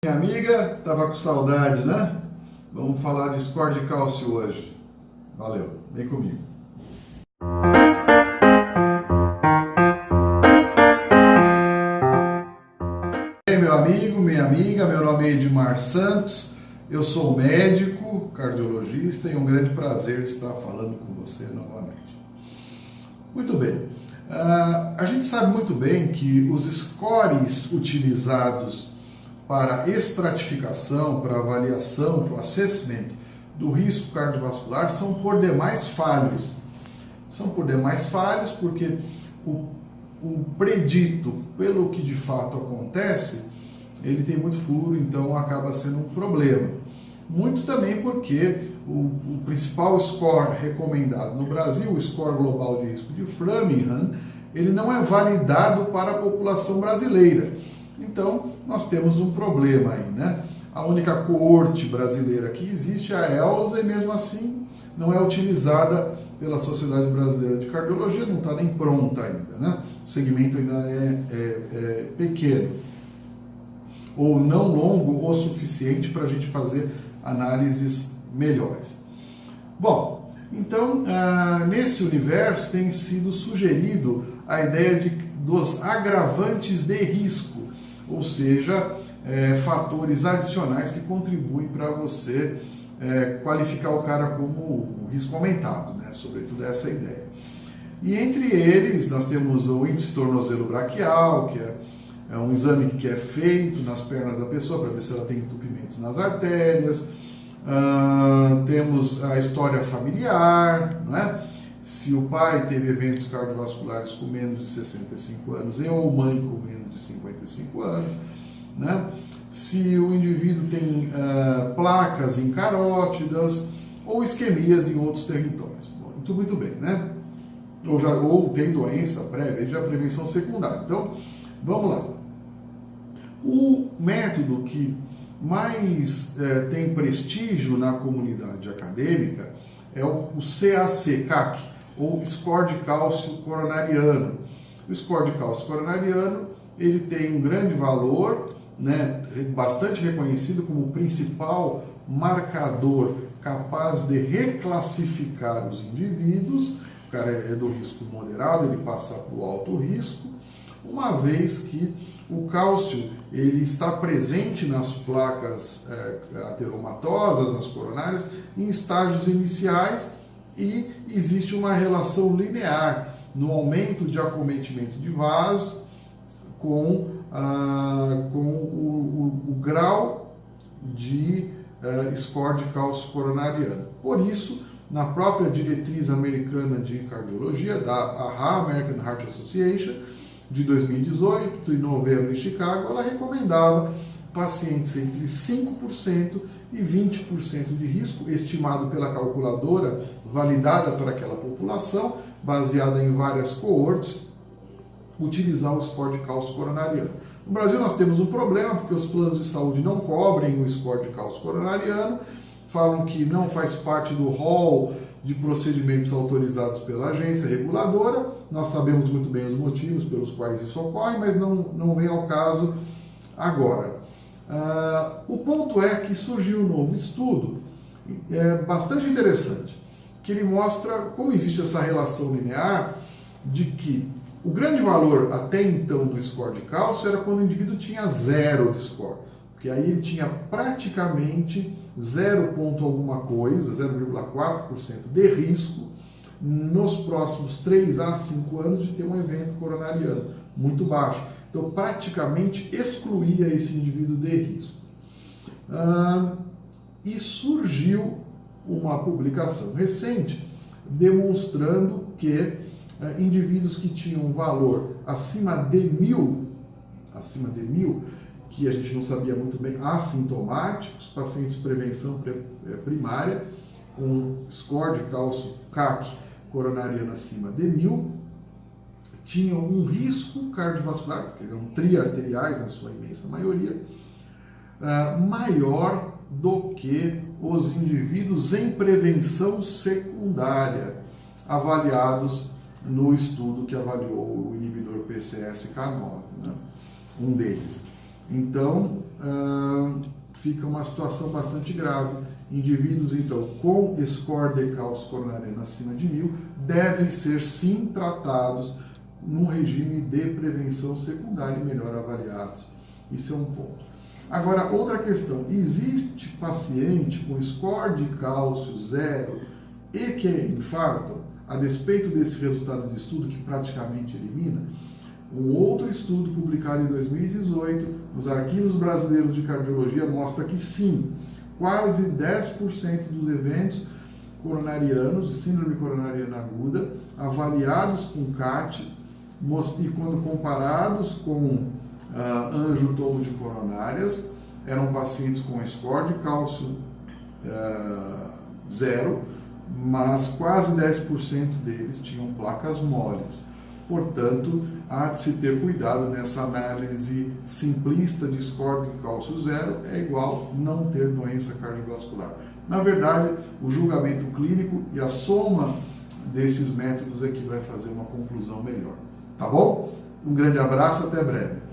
Minha amiga, tava com saudade, né? Vamos falar de score de cálcio hoje. Valeu, vem comigo. Bem, meu amigo, minha amiga, meu nome é Edmar Santos, eu sou médico, cardiologista e é um grande prazer estar falando com você novamente. Muito bem, a gente sabe muito bem que os scores utilizados para estratificação, para avaliação, para o assessment do risco cardiovascular são por demais falhos. São por demais falhos porque o predito pelo que de fato acontece, ele tem muito furo, então acaba sendo um problema. Muito também porque o principal score recomendado no Brasil, o score global de risco de Framingham, ele não é validado para a população brasileira. Então, nós temos um problema aí, né? A única coorte brasileira que existe é a ELSA e mesmo assim não é utilizada pela Sociedade Brasileira de Cardiologia, não está nem pronta ainda, né? O segmento ainda é pequeno ou não longo o suficiente para a gente fazer análises melhores. Bom, então, nesse universo tem sido sugerido a ideia dos agravantes de risco, ou seja, fatores adicionais que contribuem para você qualificar o cara como um risco aumentado, né? Sobretudo essa ideia. E entre eles nós temos o índice tornozelo braquial, que é um exame que é feito nas pernas da pessoa para ver se ela tem entupimentos nas artérias. Temos a história familiar, né? Se o pai teve eventos cardiovasculares com menos de 65 anos e ou mãe com menos de 55 anos, né? Se o indivíduo tem placas em carótidas ou isquemias em outros territórios. Muito bem, né? Ou tem doença prévia, já prevenção secundária. Então, vamos lá. O método que mais tem prestígio na comunidade acadêmica é o CAC, ou score de cálcio coronariano. O score de cálcio coronariano, ele tem um grande valor, né, bastante reconhecido como o principal marcador capaz de reclassificar os indivíduos. O cara é do risco moderado, ele passa para o alto risco, uma vez que o cálcio ele está presente nas placas ateromatosas, nas coronárias, em estágios iniciais e existe uma relação linear no aumento de acometimento de vaso com o grau de score de cálcio coronariano. Por isso, na própria diretriz americana de cardiologia, da AHA, American Heart Association, de 2018, em novembro em Chicago, ela recomendava pacientes entre 5% e 20% de risco, estimado pela calculadora, validada para aquela população, baseada em várias coortes, utilizar o score de cálcio coronariano. No Brasil nós temos um problema, porque os planos de saúde não cobrem o score de cálcio coronariano, falam que não faz parte do rol de procedimentos autorizados pela agência reguladora. Nós sabemos muito bem os motivos pelos quais isso ocorre, mas não vem ao caso agora. O ponto é que surgiu um novo estudo, bastante interessante, que ele mostra como existe essa relação linear de que o grande valor até então do score de cálcio era quando o indivíduo tinha 0 de score, porque aí ele tinha praticamente 0 ponto alguma coisa, 0,4% de risco nos próximos 3 a 5 anos de ter um evento coronariano muito baixo. Então praticamente excluía esse indivíduo de risco. E surgiu uma publicação recente demonstrando que indivíduos que tinham um valor acima de 1000, que a gente não sabia muito bem, assintomáticos, pacientes de prevenção primária, com score de cálcio CAC coronariano acima de 1000, tinham um risco cardiovascular, porque eram triarteriais na sua imensa maioria, maior do que os indivíduos em prevenção secundária, avaliados no estudo que avaliou o inibidor PCSK9, né? Um deles. Então, fica uma situação bastante grave. Indivíduos, então, com score de cálcio coronariano acima de 1000 devem ser, sim, tratados num regime de prevenção secundária e melhor avaliados. Isso é um ponto. Agora, outra questão. Existe paciente com score de cálcio 0 e que infartam, a despeito desse resultado de estudo que praticamente elimina? Um outro estudo publicado em 2018 nos Arquivos Brasileiros de Cardiologia mostra que sim, quase 10% dos eventos coronarianos, de síndrome coronariana aguda, avaliados com CAT, e quando comparados com angiotomo de coronárias, eram pacientes com score de cálcio 0, mas quase 10% deles tinham placas moles. Portanto, há de se ter cuidado nessa análise simplista de score de cálcio 0, é igual não ter doença cardiovascular. Na verdade, o julgamento clínico e a soma desses métodos é que vai fazer uma conclusão melhor. Tá bom? Um grande abraço, até breve.